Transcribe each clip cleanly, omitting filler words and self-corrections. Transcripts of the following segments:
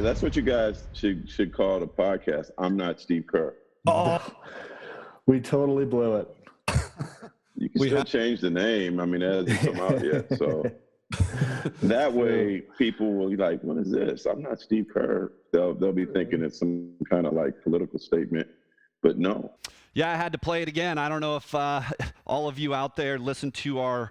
That's what you guys should call the podcast. I'm Not Steve Kerr. Oh, we totally blew it. You can still change the name. I mean, it hasn't come out yet. So that way people will be like, what is this? I'm not Steve Kerr. They'll be thinking it's some kind of like political statement, but no. Yeah, I had to play it again. I don't know if all of you out there listen to our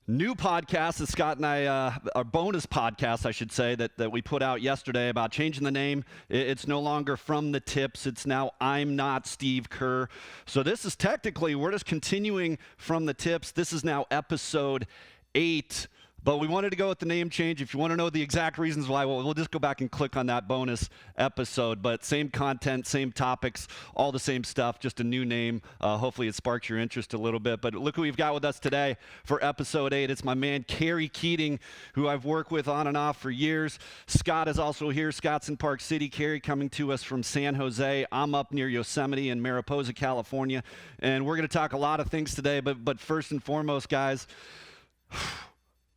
new podcast that Scott and I, our bonus podcast, I should say, that we put out yesterday about changing the name. It's no longer From the Tips. It's now I'm Not Steve Kerr. So this is technically, we're just continuing From the Tips. This is now episode 8. But we wanted to go with the name change. If you want to know the exact reasons why, we'll just go back and click on that bonus episode. But same content, same topics, all the same stuff, just a new name. Hopefully it sparks your interest a little bit. But look who we've got with us today for episode 8. It's my man, Kerry Keating, who I've worked with on and off for years. Scott is also here. Scott's in Park City. Kerry coming to us from San Jose. I'm up near Yosemite in Mariposa, California. And we're going to talk a lot of things today. But first and foremost, guys,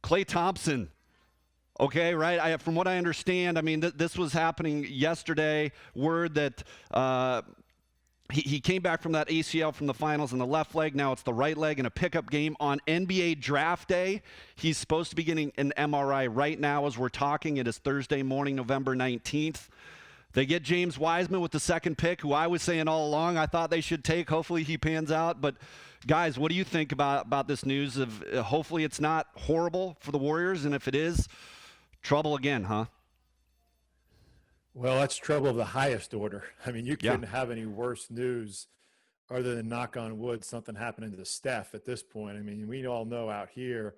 Klay Thompson, okay, right? From what I understand, I mean, this was happening yesterday. Word that he came back from that ACL from the finals in the left leg. Now it's the right leg in a pickup game on NBA draft day. He's supposed to be getting an MRI right now as we're talking. It is Thursday morning, November 19th. They get James Wiseman with the second pick, who I was saying all along I thought they should take. Hopefully he pans out. But, guys, what do you think about this news? Of hopefully it's not horrible for the Warriors, and if it is, trouble again, huh? Well, that's trouble of the highest order. I mean, you couldn't have any worse news other than, knock on wood, something happening to Steph at this point. I mean, we all know out here,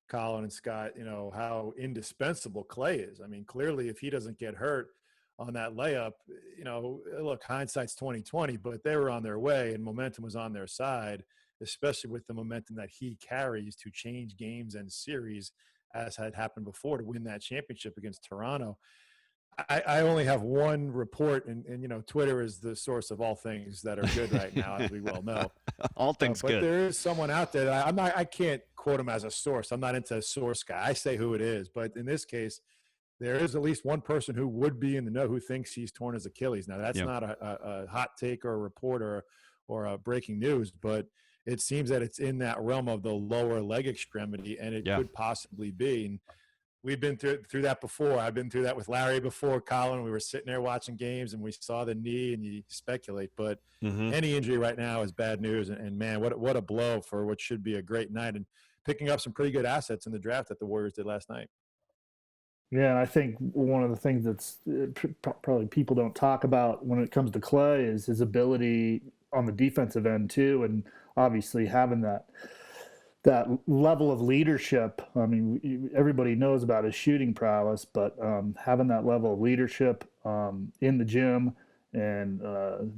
Colin and Scott, you know, how indispensable Klay is. I mean, clearly if he doesn't get hurt on that layup, you know, look, hindsight's 20/20, but they were on their way and momentum was on their side, especially with the momentum that he carries to change games and series, as had happened before, to win that championship against Toronto. I only have one report, and you know, Twitter is the source of all things that are good right now, as we well know. All things good. But there is someone out there that I can't quote him as a source. I'm not into a source guy. I say who it is, but in this case, there is at least one person who would be in the know who thinks he's torn his Achilles. Now, that's not a hot take or a report or a breaking news, but it seems that it's in that realm of the lower leg extremity, and it could possibly be. And we've been through that before. I've been through that with Larry before, Colin. We were sitting there watching games, and we saw the knee, and you speculate. But any injury right now is bad news. And man, what a blow for what should be a great night, and picking up some pretty good assets in the draft that the Warriors did last night. Yeah, and I think one of the things that's probably people don't talk about when it comes to Klay is his ability on the defensive end too, and obviously having that level of leadership. I mean, everybody knows about his shooting prowess, but having that level of leadership in the gym and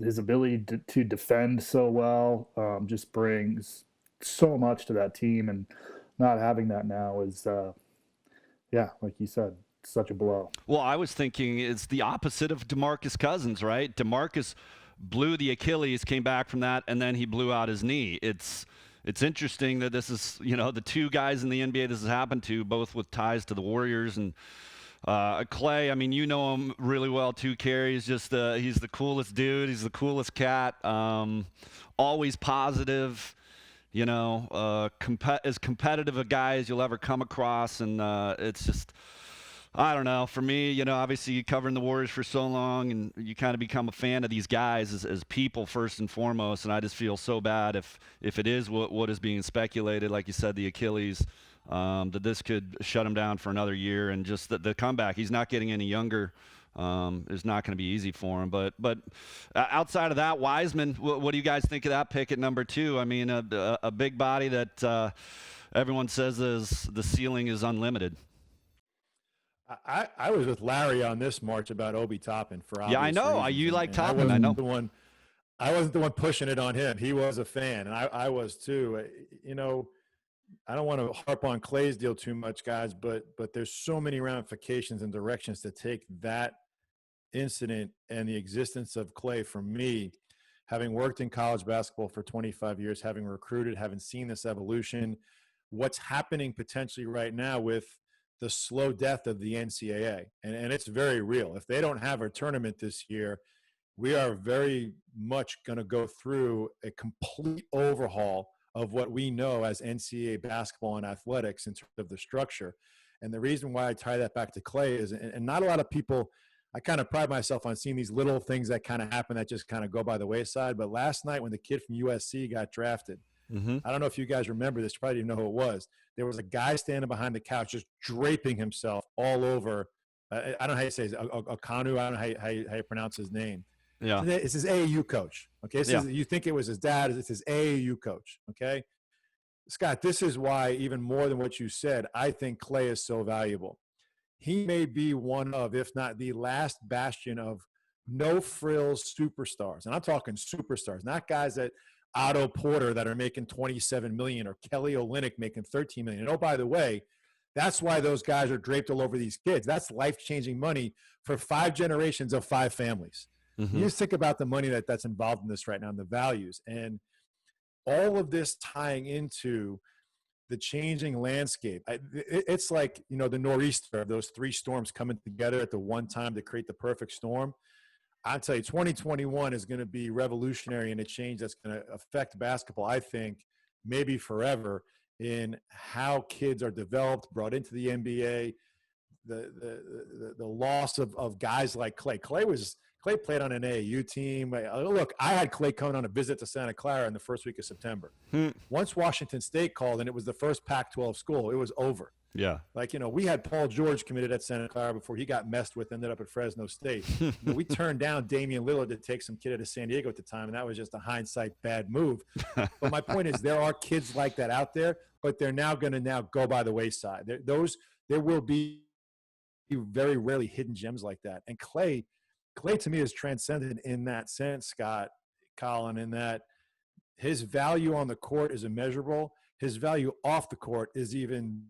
his ability to defend so well just brings so much to that team, and not having that now is like you said, such a blow. Well, I was thinking it's the opposite of DeMarcus Cousins, right? DeMarcus blew the Achilles, came back from that, and then he blew out his knee. It's interesting that this is, you know, the two guys in the NBA this has happened to, both with ties to the Warriors. And Klay, I mean, you know him really well too, Kerry. He's just he's the coolest dude. He's the coolest cat. Always positive. You know, as competitive a guy as you'll ever come across. And it's just, I don't know. For me, you know, obviously you covering the Warriors for so long, and you kind of become a fan of these guys as people first and foremost. And I just feel so bad if it is what is being speculated, like you said, the Achilles, that this could shut him down for another year. And just the comeback, he's not getting any younger. Is not going to be easy for him. But outside of that, Wiseman, what do you guys think of that pick at number 2? I mean, a big body that everyone says the ceiling is unlimited. I was with Larry on this March about Obi Toppin for obvious I know. reasons. You like Toppin, I know. I wasn't the one pushing it on him. He was a fan, and I was too. You know, I don't want to harp on Klay's deal too much, guys, but there's so many ramifications and directions to take that incident and the existence of Klay. For me, having worked in college basketball for 25 years, having recruited, having seen this evolution, what's happening potentially right now with the slow death of the NCAA. And it's very real. If they don't have a tournament this year, we are very much going to go through a complete overhaul of what we know as NCAA basketball and athletics in terms of the structure. And the reason why I tie that back to Klay is, and not a lot of people, I kind of pride myself on seeing these little things that kind of happen that just kind of go by the wayside. But last night when the kid from USC got drafted, I don't know if you guys remember this, you probably didn't know who it was. There was a guy standing behind the couch just draping himself all over. I don't know how you say it, Akanu, I don't know how you pronounce his name. Yeah. It's his AAU coach. Okay. So you think it was his dad, it's his AAU coach. Okay. Scott, this is why, even more than what you said, I think Klay is so valuable. He may be one of, if not the last bastion of no frills superstars. And I'm talking superstars, not guys that Otto Porter that are making $27 million or Kelly Olynyk making $13 million. And oh, by the way, that's why those guys are draped all over these kids. That's life-changing money for 5 generations of 5 families. You just think about the money that's involved in this right now and the values. And all of this tying into the changing landscape. It's like, you know, the nor'easter of those 3 storms coming together at the one time to create the perfect storm. I'll tell you, 2021 is going to be revolutionary in a change that's going to affect basketball, I think, maybe forever, in how kids are developed, brought into the NBA, the loss of guys like Klay. Klay played on an AAU team. Look, I had Klay coming on a visit to Santa Clara in the first week of September. Once Washington State called and it was the first Pac-12 school, it was over. Yeah. Like, you know, we had Paul George committed at Santa Clara before he got messed with, ended up at Fresno State. We turned down Damian Lillard to take some kid out of San Diego at the time, and that was just a hindsight bad move. But my point is, there are kids like that out there, but they're now going to go by the wayside. There will be very rarely hidden gems like that. And Klay to me is transcendent in that sense, Scott, Colin, in that his value on the court is immeasurable. His value off the court is even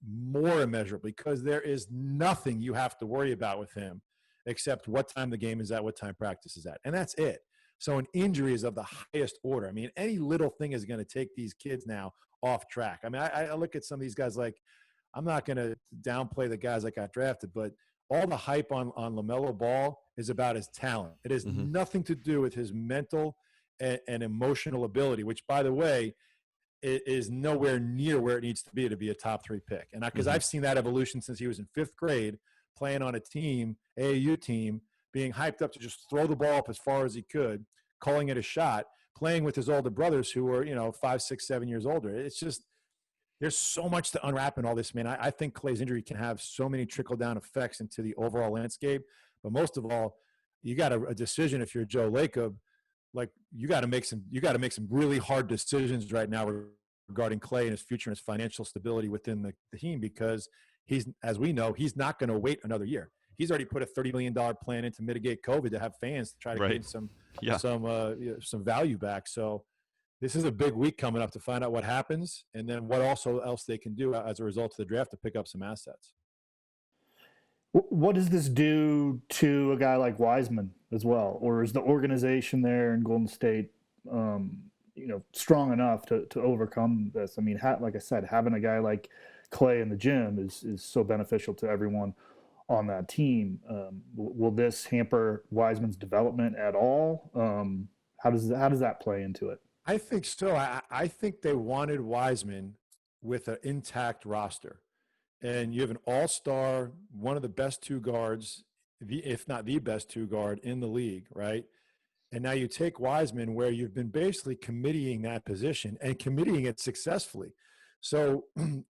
more immeasurable, because there is nothing you have to worry about with him except what time the game is at, what time practice is at. And that's it. So an injury is of the highest order. I mean, any little thing is going to take these kids now off track. I mean, I look at some of these guys, like, I'm not going to downplay the guys that got drafted, but all the hype on LaMelo Ball is about his talent. It has nothing to do with his mental and emotional ability, which, by the way, is nowhere near where it needs to be a top 3 pick. And because I've seen that evolution since he was in 5th grade, playing on a team, AAU team, being hyped up to just throw the ball up as far as he could, calling it a shot, playing with his older brothers who were, 5, 6, 7 years older. It's just, there's so much to unwrap in all this, man. I think Klay's injury can have so many trickle-down effects into the overall landscape. But most of all, you got a decision if you're Joe Lacob. Like, you got to make some really hard decisions right now regarding Klay and his future and his financial stability within the team, because as we know, he's not going to wait another year. He's already put a $30 million plan in to mitigate COVID, to have fans to try to gain some value back. So this is a big week coming up to find out what happens, and then what else they can do as a result of the draft to pick up some assets. What does this do to a guy like Wiseman as well? Or is the organization there in Golden State, strong enough to overcome this? I mean, like I said, having a guy like Klay in the gym is so beneficial to everyone on that team. Will this hamper Wiseman's development at all? How does that play into it? I think so. I think they wanted Wiseman with an intact roster. And you have an all-star, one of the best 2 guards, if not the best 2 guard in the league, right? And now you take Wiseman, where you've been basically committing that position and committing it successfully. So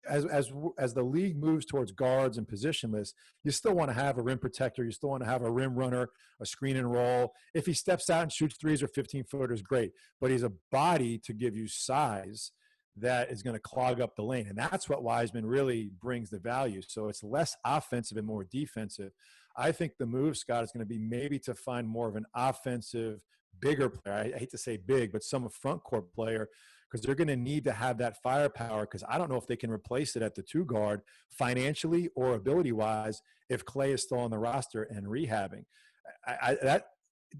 as the league moves towards guards and positionless, you still want to have a rim protector. You still want to have a rim runner, a screen and roll. If he steps out and shoots 3s or 15-footers, great. But he's a body to give you size that is going to clog up the lane. And that's what Wiseman really brings the value. So it's less offensive and more defensive. I think the move, Scott, is going to be maybe to find more of an offensive, bigger player. I hate to say big, but some front court player, because they're going to need to have that firepower, because I don't know if they can replace it at the 2 guard financially or ability-wise if Klay is still on the roster and rehabbing.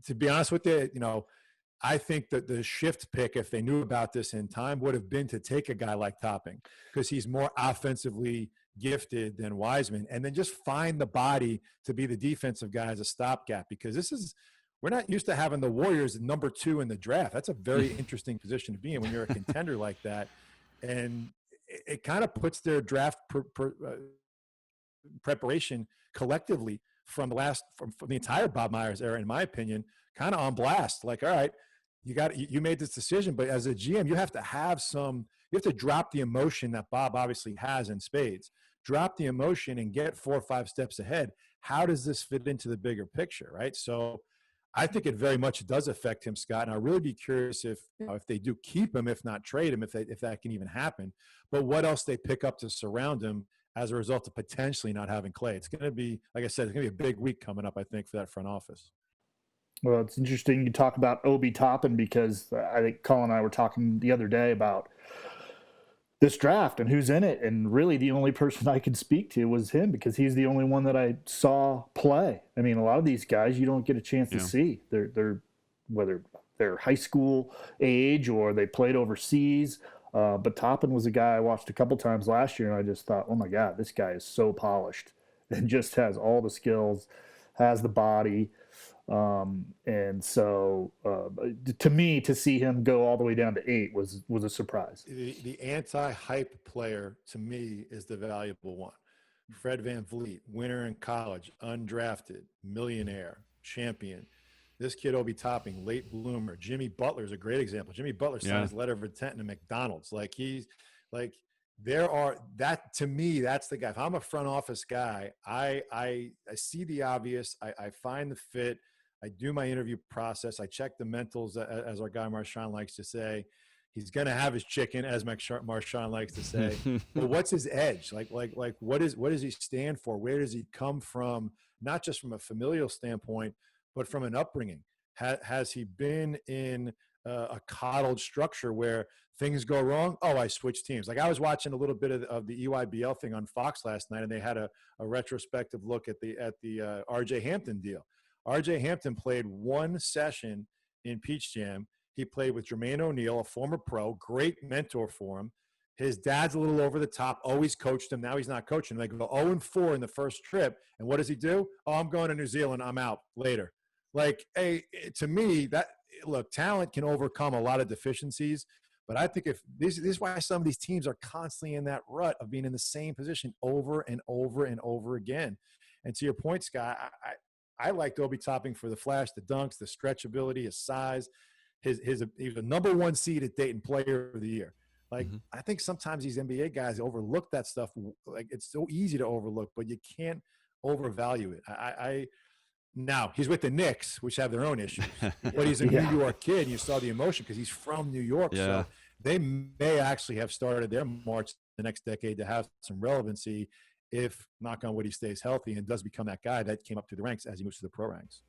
To be honest with you, I think that the shift pick, if they knew about this in time, would have been to take a guy like Topping, because he's more offensively gifted than Wiseman, and then just find the body to be the defensive guy as a stopgap, because we're not used to having the Warriors at number 2 in the draft. That's a very interesting position to be in when you're a contender like that. And it kind of puts their draft preparation collectively from the entire Bob Myers era, in my opinion, kind of on blast. Like, all right, you made this decision, but as a GM, you have to drop the emotion that Bob obviously has in spades. Drop the emotion and get 4 or 5 steps ahead. How does this fit into the bigger picture, right? So I think it very much does affect him, Scott, and I'll really be curious if they do keep him, if not trade him, if that can even happen. But what else they pick up to surround him as a result of potentially not having Klay. It's going to be, like I said, it's going to be a big week coming up, I think, for that front office. Well, it's interesting you talk about Obi Toppin, because I think Colin and I were talking the other day about this draft and who's in it. And really the only person I could speak to was him, because he's the only one that I saw play. I mean, a lot of these guys you don't get a chance to see. They're whether they're high school age or they played overseas. But Toppin was a guy I watched a couple times last year, and I just thought, oh my God, this guy is so polished and just has all the skills, has the body. And so to me, to see him go all the way down to 8 was a surprise. The anti-hype player to me is the valuable one. Fred VanVleet, winner in college, undrafted, millionaire, champion. This kid, Obi Toppin, late bloomer. Jimmy Butler is a great example. Jimmy Butler signed his letter of intent to McDonald's. To me, that's the guy. If I'm a front office guy, I see the obvious. I find the fit. I do my interview process. I check the mentals, as our guy Marshawn likes to say. He's going to have his chicken, as Marshawn likes to say. But what's his edge? Like what does he stand for? Where does he come from? Not just from a familial standpoint, but from an upbringing. Has he been in a coddled structure where things go wrong? Oh, I switch teams. Like, I was watching a little bit of the EYBL thing on Fox last night, and they had a retrospective look at the R.J. Hampton deal. R.J. Hampton played 1 session in Peach Jam. He played with Jermaine O'Neal, a former pro, great mentor for him. His dad's a little over the top, always coached him. Now he's not coaching him. They go 0-4 in the first trip. And what does he do? Oh, I'm going to New Zealand. I'm out later. Like, hey, to me, talent can overcome a lot of deficiencies. But I think if this is why some of these teams are constantly in that rut of being in the same position over and over and over again. And to your point, Scott, I liked Obi Toppin for the flash, the dunks, the stretchability, his size. He was a number 1 seed at Dayton Player of the Year. Like, I think sometimes these NBA guys overlook that stuff. Like, it's so easy to overlook, but you can't overvalue it. Now, he's with the Knicks, which have their own issues. But he's a New York kid. You saw the emotion because he's from New York. Yeah. So they may actually have started their march the next decade to have some relevancy if, knock on wood, he stays healthy and does become that guy that came up through the ranks as he moves to the pro ranks.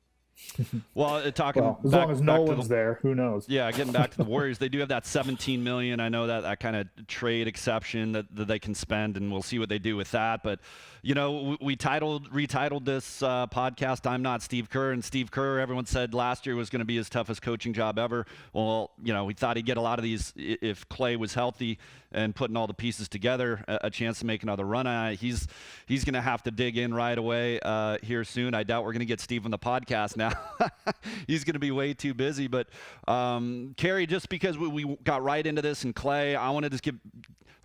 Well, as long as Nolan's there, who knows? Yeah, getting back to the Warriors, they do have that $17 million. I know that kind of trade exception that they can spend, and we'll see what they do with that. But we retitled this podcast "I'm Not Steve Kerr," and Steve Kerr, everyone said last year was going to be his toughest coaching job ever. Well, we thought he'd get a lot of these if Klay was healthy and putting all the pieces together, a chance to make another run. He's going to have to dig in right away here soon. I doubt we're going to get Steve on the podcast now. He's going to be way too busy. But Kerry, just because we got right into this, and Klay, I want to just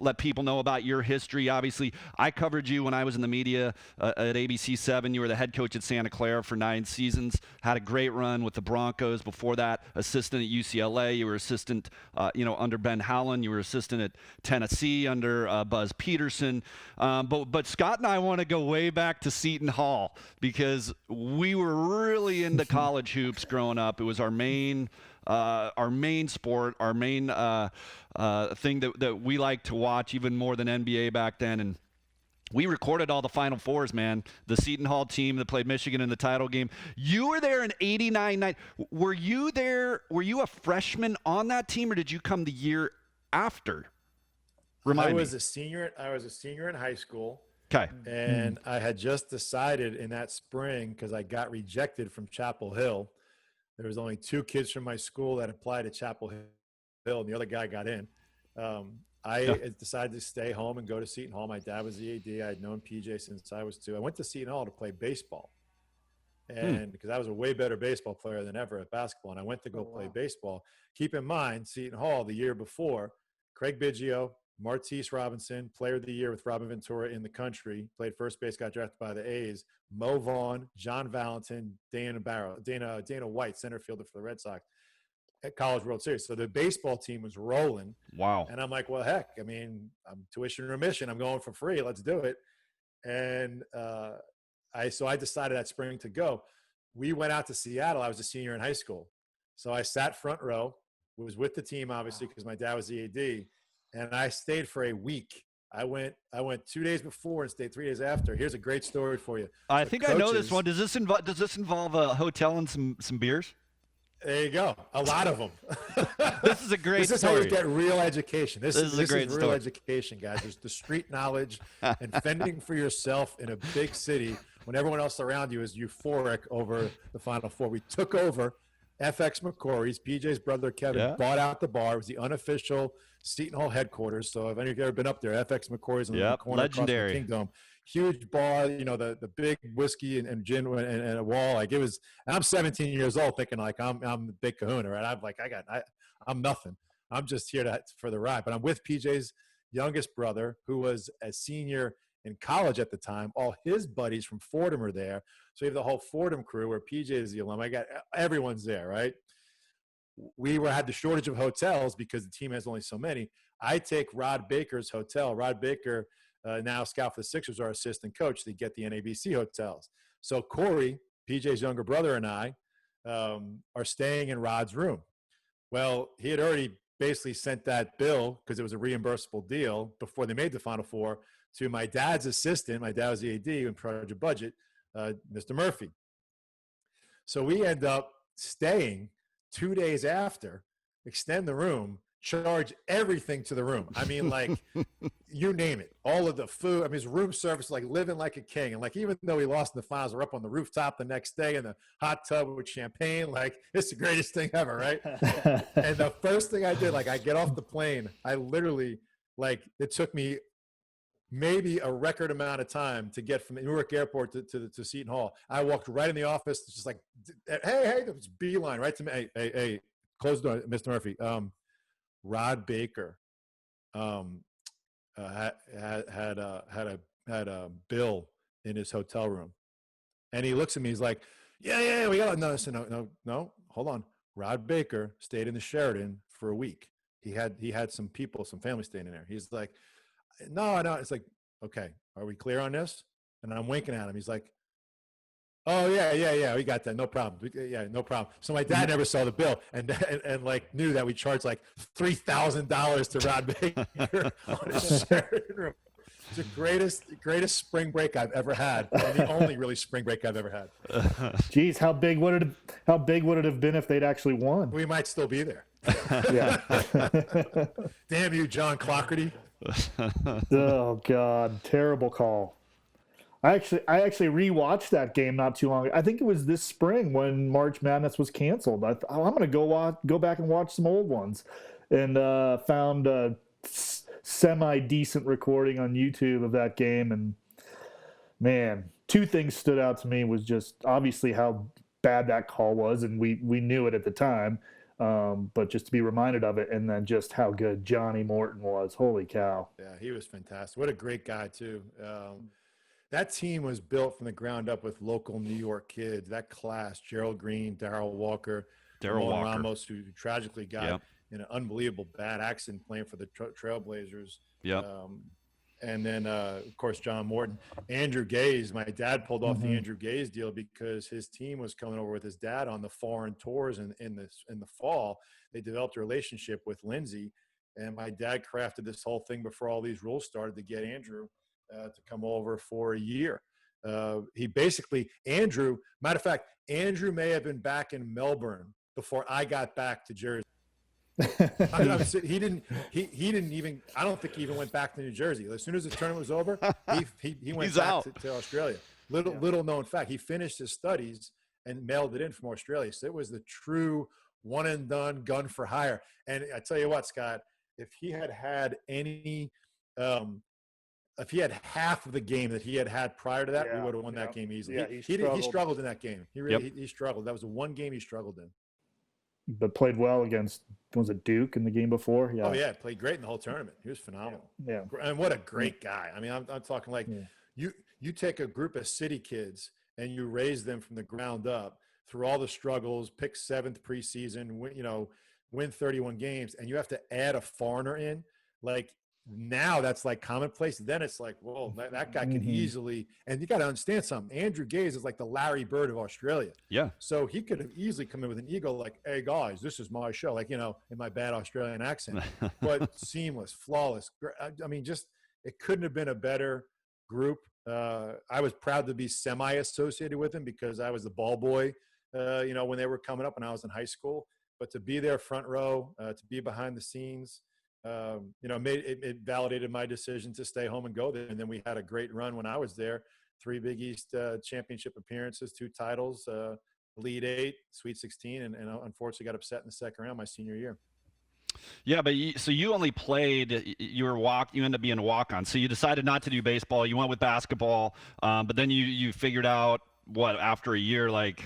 let people know about your history. Obviously, I covered you when I was in the media at ABC7. You were the head coach at Santa Clara for 9 seasons. Had a great run with the Broncos. Before that, assistant at UCLA. You were assistant, under Ben Howland. You were assistant at Tennessee under Buzz Peterson. But Scott and I want to go way back to Seton Hall, because we were really into college hoops growing up. It was our main sport, our main thing that we liked to watch even more than NBA back then. And we recorded all the Final Fours, man. The Seton Hall team that played Michigan in the title game. You were there in '89. Were you there? Were you a freshman on that team, or did you come the year after? Remind me. I was a senior in high school. Okay. And I had just decided in that spring, because I got rejected from Chapel Hill. There was only 2 kids from my school that applied to Chapel Hill, and the other guy got in. I decided to stay home and go to Seton Hall. My dad was the AD. I had known PJ since I was 2. I went to Seton Hall to play baseball. And because I was a way better baseball player than ever at basketball, and I went to go play baseball. Keep in mind, Seton Hall the year before, Craig Biggio, Martise Robinson, player of the year with Robin Ventura in the country, played first base, got drafted by the A's. Mo Vaughn, John Valentin, Dana White, center fielder for the Red Sox at College World Series. So the baseball team was rolling. Wow. And I'm like, well, heck, I mean, I'm tuition remission. I'm going for free. Let's do it. And so I decided that spring to go. We went out to Seattle. I was a senior in high school. So I sat front row, was with the team, obviously, because my dad was the AD. And I stayed for a week. I went 2 days before and stayed 3 days after. Here's a great story for you. I think I know this one. Does this involve a hotel and some beers? There you go. A lot of them. This is a great This is story. how you get real education. This is great real story. education, guys. There's the street knowledge and fending for yourself in a big city when everyone else around you is euphoric over the Final Four. We took over FX McCory's, PJ's brother Kevin, bought out the bar. It was the unofficial Seton Hall headquarters. So if any of you have ever been up there, FX McCory's on the corner legendary. across from Kingdom. Huge bar, the big whiskey and gin and a wall. Like it was, and I'm 17 years old thinking like I'm the big kahuna, right? I'm nothing. I'm just here for the ride. But I'm with PJ's youngest brother, who was a senior in college at the time. All his buddies from Fordham are there. So you have the whole Fordham crew where PJ is the alum. Everyone's there, right? We had the shortage of hotels because the team has only so many. I take Rod Baker's hotel. Rod Baker, now scout for the Sixers, our assistant coach. They get the NABC hotels. So Corey, PJ's younger brother, and I are staying in Rod's room. Well, he had already basically sent that bill, because it was a reimbursable deal before they made the Final Four, to my dad's assistant. My dad was the AD in charge of budget, Mr. Murphy. So we end up staying 2 days after, extend the room, charge everything to the room. I mean, like, you name it. All of the food. I mean, it's room service, like living like a king. And like, even though we lost in the finals, we're up on the rooftop the next day in the hot tub with champagne. Like, it's the greatest thing ever, right? And the first thing I did, like, I get off the plane. I literally, like, it took me maybe a record amount of time to get from Newark Airport to Seton Hall. I walked right in the office, just like, hey, it was beeline right to me. Hey, close the door, Mr. Murphy. Rod Baker had a bill in his hotel room, and he looks at me. He's like, "Yeah, we got no. Hold on. Rod Baker stayed in the Sheraton for a week. He had some people, some family staying in there. He's like, no. It's like, okay, are we clear on this?" And I'm winking at him. He's like, "Oh yeah, we got that, no problem. Yeah, no problem." So my dad never saw the bill, and like knew that we charged like $3,000 to Rod Baker on his Sheraton room. It's the greatest spring break I've ever had, and the only really spring break I've ever had. Geez, how big would it have been if they'd actually won? We might still be there. Yeah. Damn you, John Clockerty. Oh God, terrible call. I actually rewatched that game not too long ago. I think it was this spring when March Madness was canceled. I'm going to go back and watch some old ones, and found a semi-decent recording on YouTube of that game. And man, two things stood out to me. Was just obviously how bad that call was, and we knew it at the time. But just to be reminded of it, and then just how good Johnny Morton was. Holy cow. Yeah, he was fantastic. What a great guy, too. That team was built from the ground up with local New York kids. That class, Gerald Green, Darrell Walker, Ramos, who tragically got in an unbelievable bad accident playing for the Trailblazers. Yep. And then, of course, John Morton. Andrew Gaze, my dad pulled off the Andrew Gaze deal because his team was coming over with his dad on the foreign tours in the fall. They developed a relationship with Lindsay, and my dad crafted this whole thing before all these rules started to get Andrew to come over for a year. He basically, matter of fact, Andrew may have been back in Melbourne before I got back to Jersey. He didn't even, I don't think he even went back to New Jersey. As soon as the tournament was over, he went back to Australia. Little known fact, he finished his studies and mailed it in from Australia. So it was the true one and done gun for hire. And I tell you what, Scott, if he had had any, if he had half of the game that he had prior to that, we would have won that game easily. Yeah, he struggled in that game. He really he struggled. That was the one game he struggled in. But played well against, was it Duke in the game before? Yeah. Oh yeah, played great in the whole tournament. He was phenomenal. Yeah. And what a great guy. I mean, I'm talking like you take a group of city kids and you raise them from the ground up through all the struggles, pick 7th preseason, win 31 games, and you have to add a foreigner in. Like now that's like commonplace. Then it's like, whoa, that guy can easily, and you got to understand something. Andrew Gaze is like the Larry Bird of Australia. Yeah. So he could have easily come in with an ego like, hey guys, this is my show. Like, in my bad Australian accent, but seamless, flawless. I mean, just, it couldn't have been a better group. I was proud to be semi-associated with him because I was the ball boy, when they were coming up when I was in high school. But to be there front row, to be behind the scenes, it validated my decision to stay home and go there. And then we had a great run when I was there. 3 Big East championship appearances, 2 titles, Elite 8, Sweet 16, and unfortunately got upset in the second round my senior year. Yeah, but you only played, you ended up being a walk-on. So you decided not to do baseball. You went with basketball, but then you figured out after a year, like,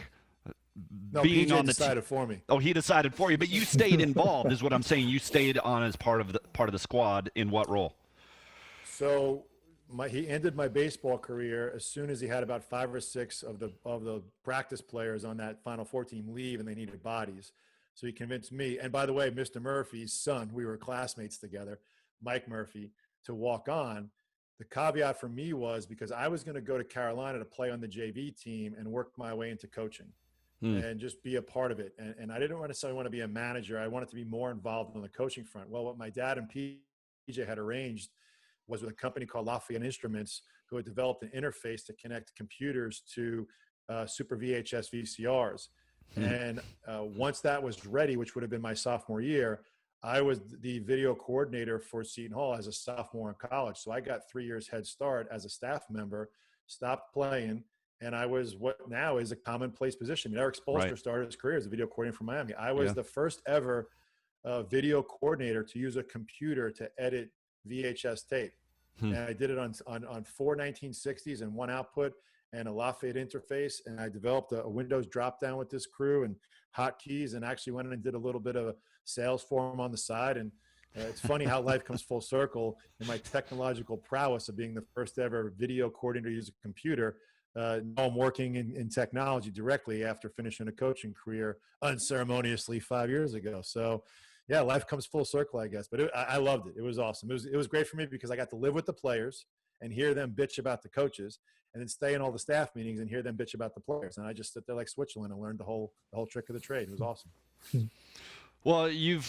no, being PJ on the decided for me. Oh, he decided for you, but you stayed involved, is what I'm saying. You stayed on as part of the squad. In what role? So he ended my baseball career as soon as he had about 5 or 6 of the practice players on that Final Four team leave, and they needed bodies. So he convinced me, and by the way, Mr. Murphy's son, we were classmates together, Mike Murphy, to walk on. The caveat for me was because I was going to go to Carolina to play on the JV team and work my way into coaching. And just be a part of it. And I didn't necessarily want to be a manager. I wanted to be more involved on the coaching front. Well, what my dad and PJ had arranged was with a company called Lafayette Instruments, who had developed an interface to connect computers to Super VHS VCRs. And once that was ready, which would have been my sophomore year, I was the video coordinator for Seton Hall as a sophomore in college. So I got 3 years head start as a staff member, stopped playing, and I was what now is a commonplace position. I mean, Eric Spoelstra started his career as a video coordinator for Miami. I was the first ever video coordinator to use a computer to edit VHS tape. And I did it on 4 1960s and 1 output and a Lafayette interface. And I developed a Windows drop-down with this crew and hotkeys, and actually went in and did a little bit of a sales for them on the side. And it's funny how life comes full circle in my technological prowess of being the first ever video coordinator to use a computer. Now I'm working in technology directly after finishing a coaching career unceremoniously 5 years ago. So, yeah, life comes full circle, I guess. But I loved it. It was awesome. It was great for me because I got to live with the players and hear them bitch about the coaches, and then stay in all the staff meetings and hear them bitch about the players. And I just sit there like Switzerland and learned the whole trick of the trade. It was awesome. Well, you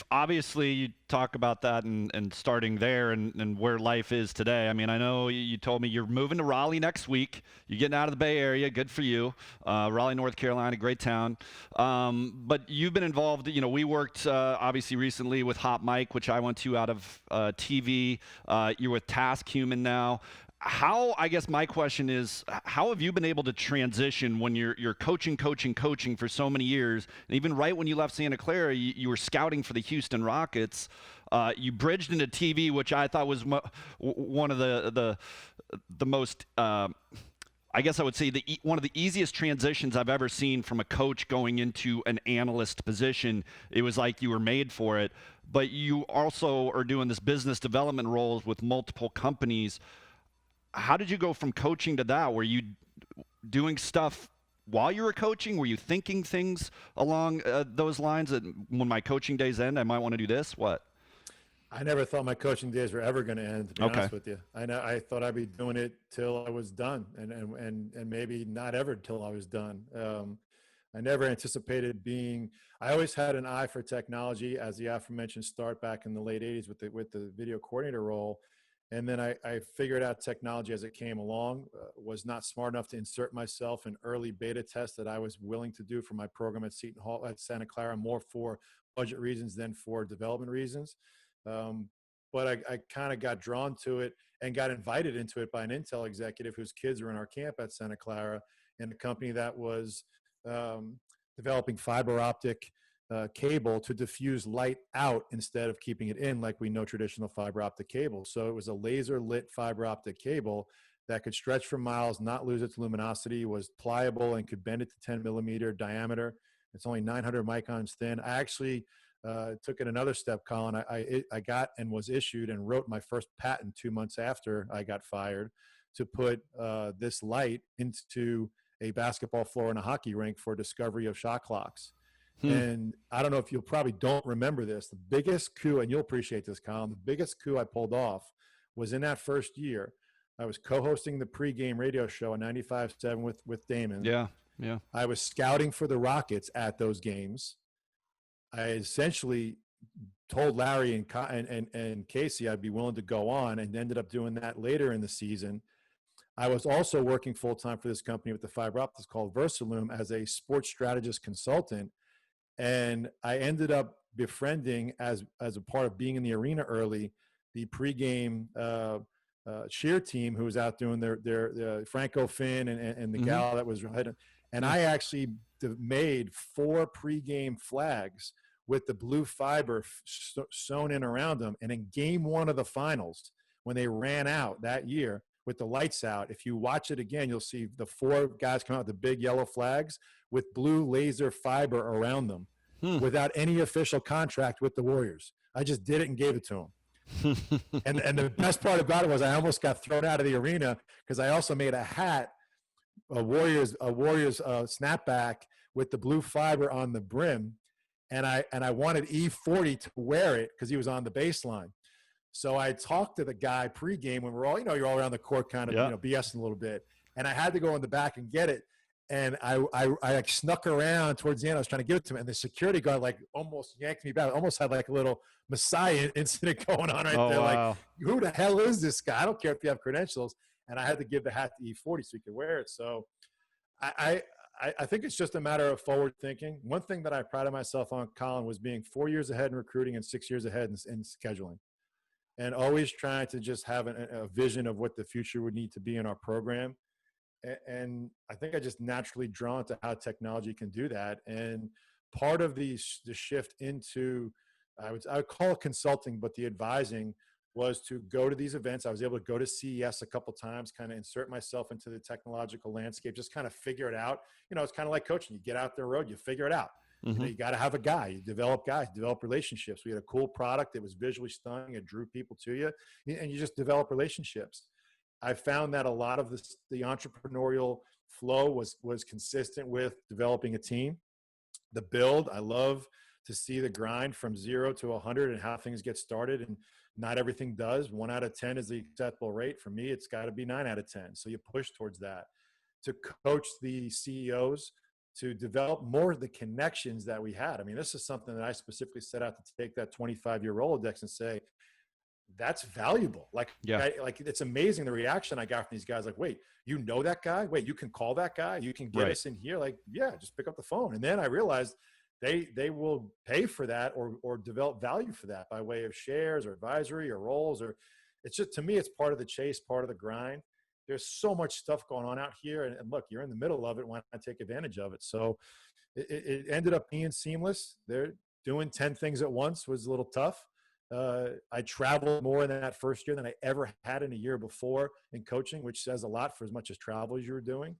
talk about that and starting there and where life is today. I mean, I know you told me you're moving to Raleigh next week. You're getting out of the Bay Area. Good for you. Raleigh, North Carolina, great town. But you've been involved. We worked obviously recently with Hot Mike, which I went to out of TV. You're with Task Human now. I guess my question is, how have you been able to transition when you're coaching for so many years, and even right when you left Santa Clara, you were scouting for the Houston Rockets. You bridged into TV, which I thought was one of the most, I guess I would say one of the easiest transitions I've ever seen from a coach going into an analyst position. It was like you were made for it. But you also are doing this business development roles with multiple companies. How did you go from coaching to that? Were you doing stuff while you were coaching? Were you thinking things along those lines that when my coaching days end, I might want to do this? What? I never thought my coaching days were ever going to end, to be honest with you. I thought I'd be doing it till I was done, and maybe not ever till I was done. I never anticipated I always had an eye for technology, as the aforementioned start back in the late 80s with the video coordinator role. And then I figured out technology as it came along, was not smart enough to insert myself in early beta tests that I was willing to do for my program at Seton Hall, at Santa Clara, more for budget reasons than for development reasons. But I kind of got drawn to it and got invited into it by an Intel executive whose kids were in our camp at Santa Clara, in a company that was developing fiber optic cable to diffuse light out instead of keeping it in like we know traditional fiber optic cable. So it was a laser lit fiber optic cable that could stretch for miles, not lose its luminosity, was pliable and could bend it to 10 millimeter diameter. It's only 900 microns thin. I actually took it another step, Colin. I got and was issued and wrote my first patent 2 months after I got fired to put this light into a basketball floor and a hockey rink for discovery of shot clocks. And I don't know if you probably don't remember this. The biggest coup, and you'll appreciate this, Colin, the biggest coup I pulled off was in that first year. I was co-hosting the pregame radio show on 95.7 with Damon. Yeah. I was scouting for the Rockets at those games. I essentially told Larry and Casey I'd be willing to go on, and ended up doing that later in the season. I was also working full-time for this company with the fiber optics called Versaloom as a sports strategist consultant. And I ended up befriending, as a part of being in the arena early, the pregame cheer team who was out doing their Franco Finn and the gal that was right. And I actually made 4 pregame flags with the blue fiber sewn in around them. And in game 1 of the finals, when they ran out that year with the lights out, if you watch it again, you'll see the 4 guys come out with the big yellow flags with blue laser fiber around them without any official contract with the Warriors. I just did it and gave it to them. and the best part about it was I almost got thrown out of the arena because I also made a hat, a Warriors snapback with the blue fiber on the brim. And I wanted E40 to wear it because he was on the baseline. So I talked to the guy pregame when we're all, you're all around the court kind of, BSing a little bit. And I had to go in the back and get it. And I like snuck around towards the end. I was trying to give it to him. And the security guard like almost yanked me back. Almost had like a little Messiah incident going on right there. Wow. Like, who the hell is this guy? I don't care if you have credentials. And I had to give the hat to E40 so he could wear it. So I think it's just a matter of forward thinking. One thing that I prided myself on, Colin, was being 4 years ahead in recruiting and 6 years ahead in scheduling. And always trying to just have a vision of what the future would need to be in our program. And I think I just naturally drawn to how technology can do that. And part of the shift into, I would call it consulting, but the advising was to go to these events. I was able to go to CES a couple times, kind of insert myself into the technological landscape, just kind of figure it out. It's kind of like coaching. You get out the road, you figure it out. You got to have a guy. You develop guys, develop relationships. We had a cool product that was visually stunning. It drew people to you, and you just develop relationships. I found that a lot of the entrepreneurial flow was consistent with developing a team. The build, I love to see the grind from 0 to 100 and how things get started. And not everything does. 1 out of 10 is the acceptable rate. For me, it's got to be 9 out of 10. So you push towards that. To coach the CEOs, to develop more of the connections that we had. I mean, this is something that I specifically set out to take that 25-year Rolodex and say, that's valuable. Like it's amazing the reaction I got from these guys. Like, wait, you know that guy? Wait, you can call that guy? You can get us in here? Like, yeah, just pick up the phone. And then I realized they will pay for that or develop value for that by way of shares or advisory or roles. Or it's just, to me, it's part of the chase, part of the grind. There's so much stuff going on out here. And look, you're in the middle of it. Why not take advantage of it? So it ended up being seamless. They're doing 10 things at once was a little tough. I traveled more in that first year than I ever had in a year before in coaching, which says a lot for as much as travel as you were doing.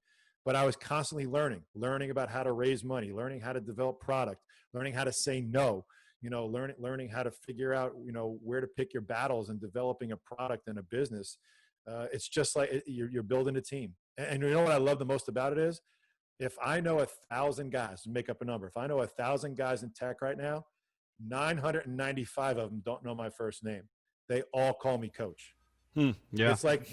But I was constantly learning about how to raise money, learning how to develop product, learning how to say no, learning how to figure out, where to pick your battles and developing a product and a business. It's just like you're building a team. And you know what I love the most about it is, if I know 1,000 guys, make up a number, if I know 1,000 guys in tech right now, 995 of them don't know my first name. They all call me coach. Yeah. It's like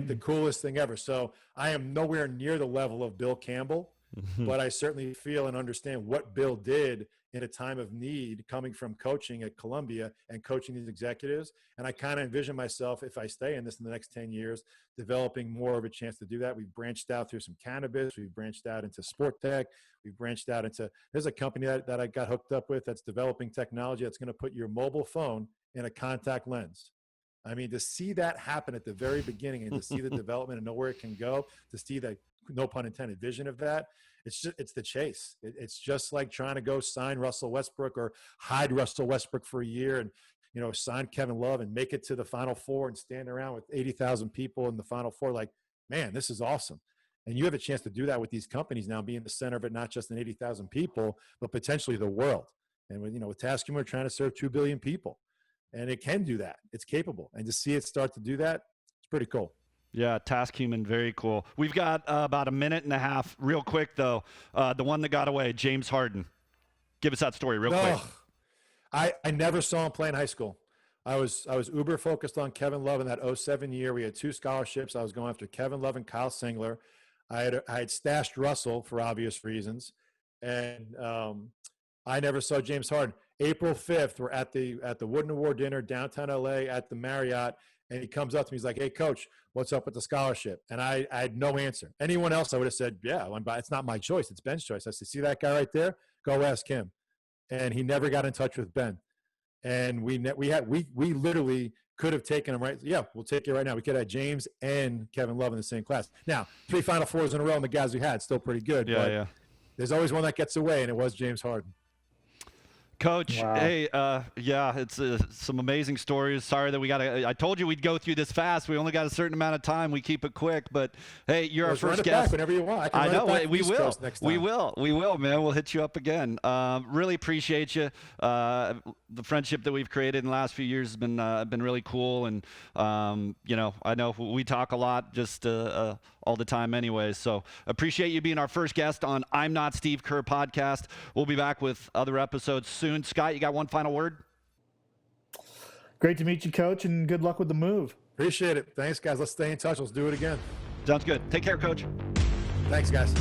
the coolest thing ever. So I am nowhere near the level of Bill Campbell, but I certainly feel and understand what Bill did in a time of need, coming from coaching at Columbia and coaching these executives. And I kind of envision myself, if I stay in this in the next 10 years, developing more of a chance to do that. We've branched out through some cannabis. We've branched out into sport tech. We've branched out into, there's a company that I got hooked up with that's developing technology that's going to put your mobile phone in a contact lens. I mean, to see that happen at the very beginning and to see the development and know where it can go, to see the, no pun intended, vision of that. it's the chase. It's just like trying to go sign Russell Westbrook or hide Russell Westbrook for a year and, sign Kevin Love and make it to the Final Four and stand around with 80,000 people in the Final Four. Like, man, this is awesome. And you have a chance to do that with these companies now, being the center of it, not just in 80,000 people, but potentially the world. And with Tascam, we're trying to serve 2 billion people, and it can do that. It's capable. And to see it start to do that, it's pretty cool. Yeah, Task Human, very cool. We've got about a minute and a half. Real quick, though, the one that got away, James Harden. Give us that story real quick. I never saw him play in high school. I was uber focused on Kevin Love in that 2007 year. We had 2 scholarships. I was going after Kevin Love and Kyle Singler. I had stashed Russell for obvious reasons, and I never saw James Harden. April 5th, we're at the Wooden Award dinner downtown LA at the Marriott, and he comes up to me. He's like, "Hey, coach, what's up with the scholarship?" And I had no answer. Anyone else, I would have said, "Yeah, it's not my choice. It's Ben's choice." I said, "See that guy right there? Go ask him." And he never got in touch with Ben. And we literally could have taken him right. Yeah, we'll take it right now. We could have James and Kevin Love in the same class. Now, 3 Final Fours in a row, and the guys we had still pretty good. Yeah, but yeah. There's always one that gets away, and it was James Harden. Coach, Wow. hey, yeah, it's some amazing stories. Sorry that I told you we'd go through this fast. We only got a certain amount of time. We keep it quick, but hey, you're our first guest. Whenever you want. I know, we will. Next time. We will, man. We'll hit you up again. Really appreciate you. The friendship that we've created in the last few years has been really cool, and I know we talk a lot just all the time anyway. So appreciate you being our first guest on I'm Not Steve Kerr podcast. We'll be back with other episodes soon. Scott, you got one final word? Great to meet you, Coach, and good luck with the move. Appreciate it. Thanks, guys. Let's stay in touch. Let's do it again. Sounds good. Take care, Coach. Thanks, guys.